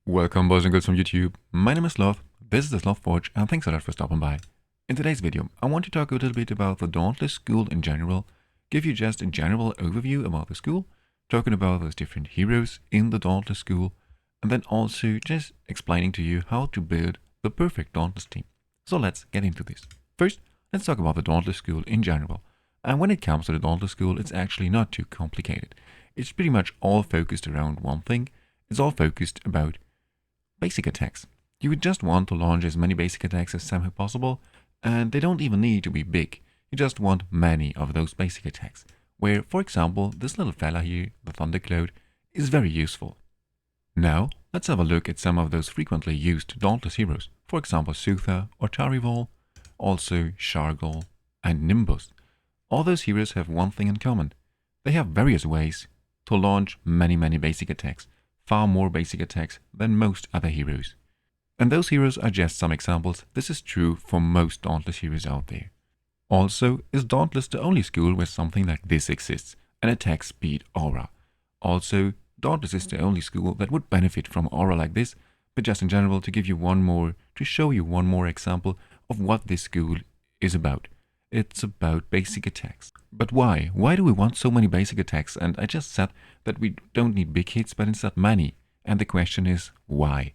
Welcome boys and girls from YouTube. My name is Sloth, this is the Sloth Forge, and thanks a lot for stopping by. In today's video, I want to talk a little bit about the Dauntless School in general, give you just a general overview about the school, talking about those different heroes in the Dauntless School, and then also just explaining to you how to build the perfect Dauntless team. So let's get into this. First, let's talk about the Dauntless School in general. And when it comes to the Dauntless School, it's actually not too complicated. It's pretty much all focused around one thing. It's all focused about basic attacks. You would just want to launch as many basic attacks as somehow possible, and they don't even need to be big. You just want many of those basic attacks, where, for example, this little fella here, the Thundercloud, is very useful. Now, let's have a look at some of those frequently used Dauntless heroes, for example Sutha or Tarival, also Shargol and Nimbus. All those heroes have one thing in common. They have various ways to launch many basic attacks, far more basic attacks than most other heroes. And those heroes are just some examples. This is true for most Dauntless heroes out there. Also, is Dauntless the only school where something like this exists, an attack speed aura? Also, Dauntless is the only school that would benefit from aura like this, but just in general to show you one more example of what this school is about. It's about basic attacks. But why? Why do we want so many basic attacks? And I just said that we don't need big hits, but instead many. And the question is, why?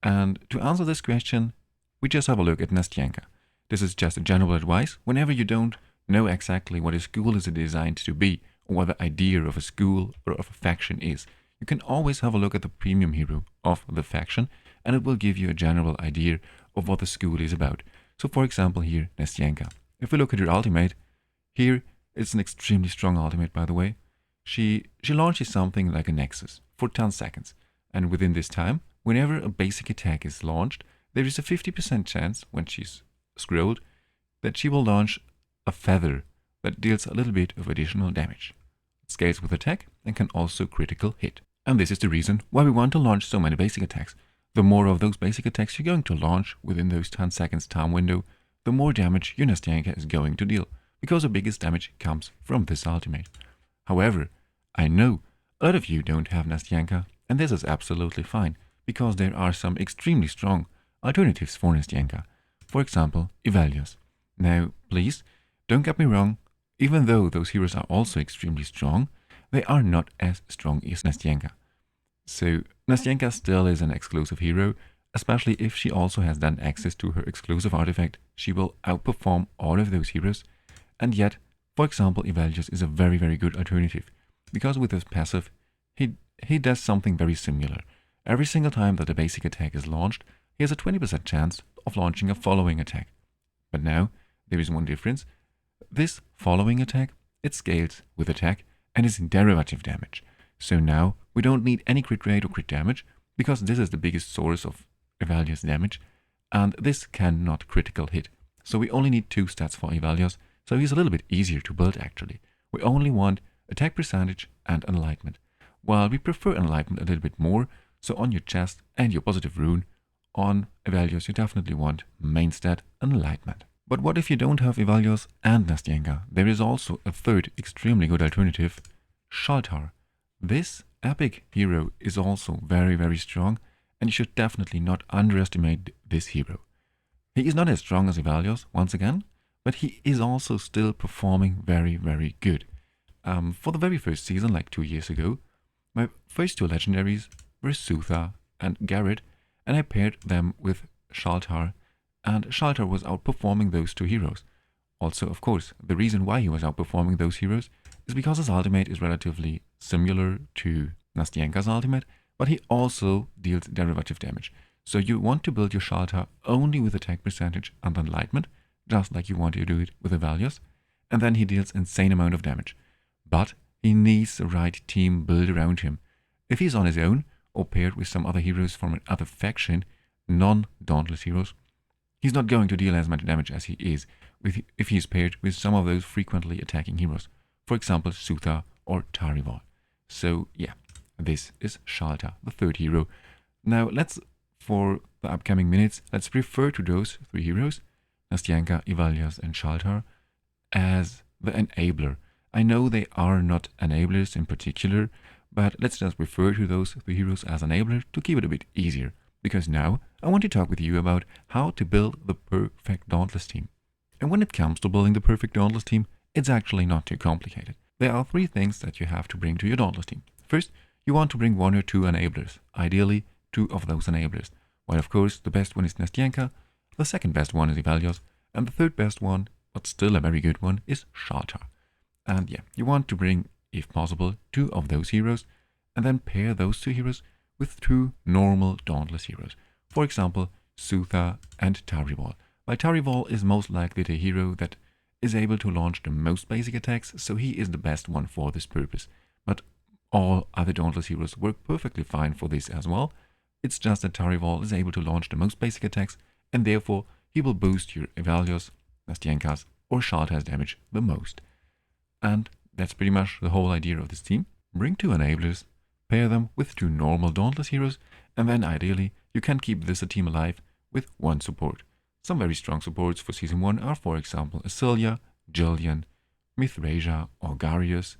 And to answer this question, we just have a look at Nastyanka. This is just a general advice. Whenever you don't know exactly what a school is designed to be, or what the idea of a school or of a faction is, you can always have a look at the premium hero of the faction, and it will give you a general idea of what the school is about. So for example here, Nastyanka. If we look at her ultimate, here it's an extremely strong ultimate, by the way. She launches something like a Nexus for 10 seconds, and within this time, whenever a basic attack is launched, there is a 50% chance, when she's scrolled, that she will launch a feather that deals a little bit of additional damage. It scales with attack and can also critical hit. And this is the reason why we want to launch so many basic attacks. The more of those basic attacks you're going to launch within those 10 seconds time window, the more damage your Nastyanka is going to deal, because the biggest damage comes from this ultimate. However, I know a lot of you don't have Nastyanka, and this is absolutely fine, because there are some extremely strong alternatives for Nastyanka. For example, Ivalios. Now, please, don't get me wrong, even though those heroes are also extremely strong, they are not as strong as Nastyanka. So, Nastyanka still is an exclusive hero. Especially if she also has then access to her exclusive artifact, she will outperform all of those heroes. And yet, for example, Ivalios is a very good alternative, because with his passive, he does something very similar. Every single time that a basic attack is launched, he has a 20% chance of launching a following attack. But now, there is one difference. This following attack, it scales with attack and is derivative damage. So now, we don't need any crit rate or crit damage, because this is the biggest source of Ivalios damage, and this cannot critical hit. So we only need 2 stats for Ivalios, so he's a little bit easier to build actually. We only want attack percentage and enlightenment. While we prefer enlightenment a little bit more, so on your chest and your positive rune, on Ivalios you definitely want main stat enlightenment. But what if you don't have Ivalios and Nastyanka? There is also a third extremely good alternative, Shaltar. This epic hero is also very strong, and you should definitely not underestimate this hero. He is not as strong as Ivalios, once again, but he is also still performing very good. For the very first season, like 2 years ago, my first 2 legendaries were Sutha and Garrett, and I paired them with Shaltar, and Shaltar was outperforming those 2 heroes. Also, of course, the reason why he was outperforming those heroes is because his ultimate is relatively similar to Nastyanka's ultimate, but he also deals derivative damage. So you want to build your Shaltar only with attack percentage and enlightenment, just like you want to do it with Ivalios, and then he deals insane amount of damage. But he needs the right team built around him. If he's on his own, or paired with some other heroes from another faction, non-Dauntless heroes, he's not going to deal as much damage as he is if he's paired with some of those frequently attacking heroes. For example, Sutha or Tarival. So yeah. This is Shaltar, the third hero. Now for the upcoming minutes, let's refer to those 3 heroes, Nastyanka, Ivalios and Shaltar, as the enabler. I know they are not enablers in particular, But let's just refer to those three heroes as enablers to keep it a bit easier, because now I want to talk with you about how to build the perfect Dauntless team. And when it comes to building the perfect Dauntless team, it's actually not too complicated. There are three things that you have to bring to your Dauntless team. First, you want to bring one or two enablers, ideally two of those enablers. Well, of course, the best one is Nestyanka, the second best one is Ivalios, and the third best one, but still a very good one, is Shata. And yeah, you want to bring, if possible, two of those heroes, and then pair those two heroes with two normal Dauntless heroes. For example, Sutha and Tarivol. While Tarivol is most likely the hero that is able to launch the most basic attacks, so he is the best one for this purpose. But all other Dauntless heroes work perfectly fine for this as well. It's just that Tarivol is able to launch the most basic attacks, and therefore he will boost your Ivalios, Nestyankas, or Shata's damage the most. And that's pretty much the whole idea of this team. Bring two enablers, pair them with two normal Dauntless heroes, and then ideally you can keep this team alive with one support. Some very strong supports for Season 1 are, for example, Asilia, Jillian, Mithrasia, or Garius,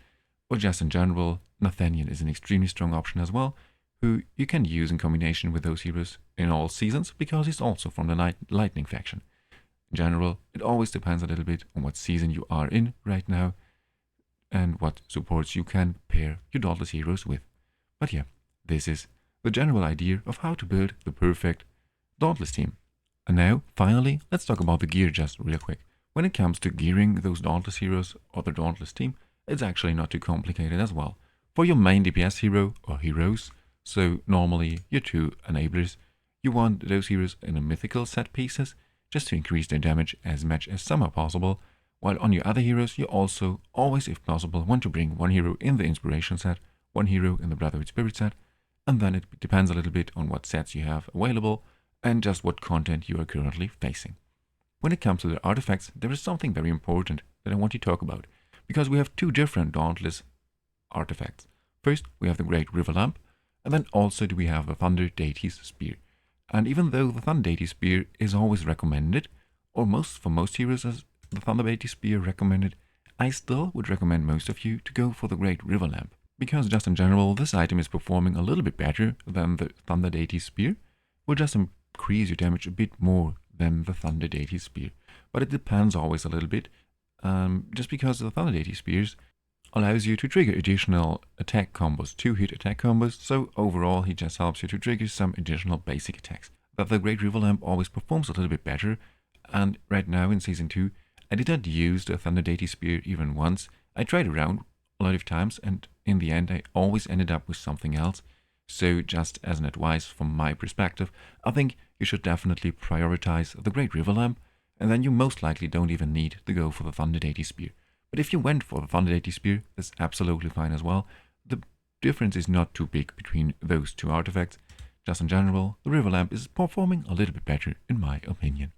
or just in general, Nathaniel is an extremely strong option as well, who you can use in combination with those heroes in all seasons, because he's also from the Lightning faction. In general, it always depends a little bit on what season you are in right now, and what supports you can pair your Dauntless heroes with. But yeah, this is the general idea of how to build the perfect Dauntless team. And now, finally, let's talk about the gear just real quick. When it comes to gearing those Dauntless heroes or the Dauntless team, it's actually not too complicated as well. For your main DPS hero or heroes, so normally your two enablers, you want those heroes in a mythical set pieces, just to increase their damage as much as somehow possible, while on your other heroes you also, always if possible, want to bring one hero in the Inspiration set, one hero in the Brotherhood Spirit set, and then it depends a little bit on what sets you have available, and just what content you are currently facing. When it comes to the artifacts, there is something very important that I want to talk about, because we have two different Dauntless artifacts. First, we have the Great River Lamp, and then also do we have the Thunder Deity's Spear. And even though the Thunder Deity's Spear is always recommended, or for most heroes as the Thunder Deity's Spear recommended, I still would recommend most of you to go for the Great River Lamp, because just in general, this item is performing a little bit better than the Thunder Deity's Spear, will just increase your damage a bit more than the Thunder Deity's Spear. But it depends always a little bit, just because the Thunder Deity's Spears allows you to trigger additional attack combos, 2-hit attack combos, so overall he just helps you to trigger some additional basic attacks. But the Great River Lamp always performs a little bit better, and right now in Season 2, I did not use the Thunder Deity Spear even once. I tried around a lot of times, and in the end I always ended up with something else. So just as an advice from my perspective, I think you should definitely prioritize the Great River Lamp, and then you most likely don't even need to go for the Thunder Deity Spear. But if you went for the Thunder Deity Spear, that's absolutely fine as well. The difference is not too big between those two artifacts. Just in general, the River Lamp is performing a little bit better in my opinion.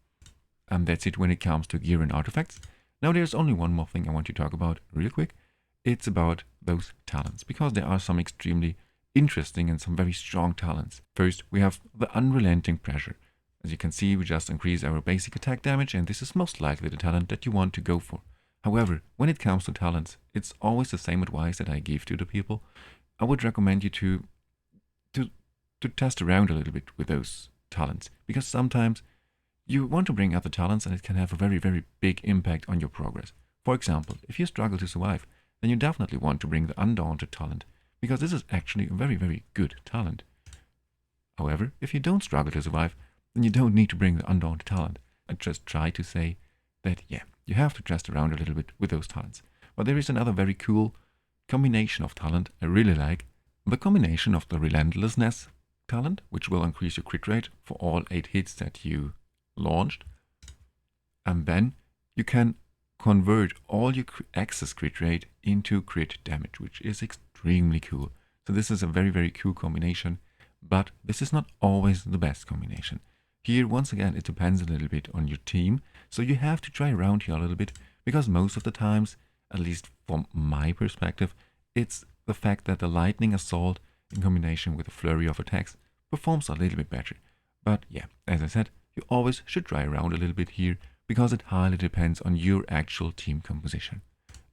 And that's it when it comes to gear and artifacts. Now there's only one more thing I want to talk about real quick. It's about those talents, because there are some extremely interesting and some very strong talents. First, we have the Unrelenting Pressure. As you can see, we just increase our basic attack damage, and this is most likely the talent that you want to go for. However, when it comes to talents, it's always the same advice that I give to the people. I would recommend you to test around a little bit with those talents, because sometimes you want to bring other talents and it can have a very, very big impact on your progress. For example, if you struggle to survive, then you definitely want to bring the Undaunted talent, because this is actually a very, very good talent. However, if you don't struggle to survive, then you don't need to bring the Undaunted talent. I just try to say that, yeah, you have to test around a little bit with those talents. But there is another very cool combination of talent I really like. The combination of the Relentlessness talent, which will increase your crit rate for all 8 hits that you launched. And then you can convert all your excess crit rate into crit damage, which is extremely cool. So this is a very, very cool combination, but this is not always the best combination. Here, once again, it depends a little bit on your team, so you have to try around here a little bit, because most of the times, at least from my perspective, it's the fact that the Lightning Assault in combination with a flurry of attacks performs a little bit better. But yeah, as I said, you always should try around a little bit here, because it highly depends on your actual team composition.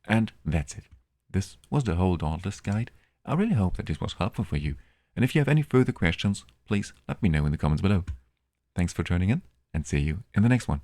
And that's it. This was the whole Dauntless guide, I really hope that this was helpful for you, and if you have any further questions, please let me know in the comments below. Thanks for tuning in, and see you in the next one.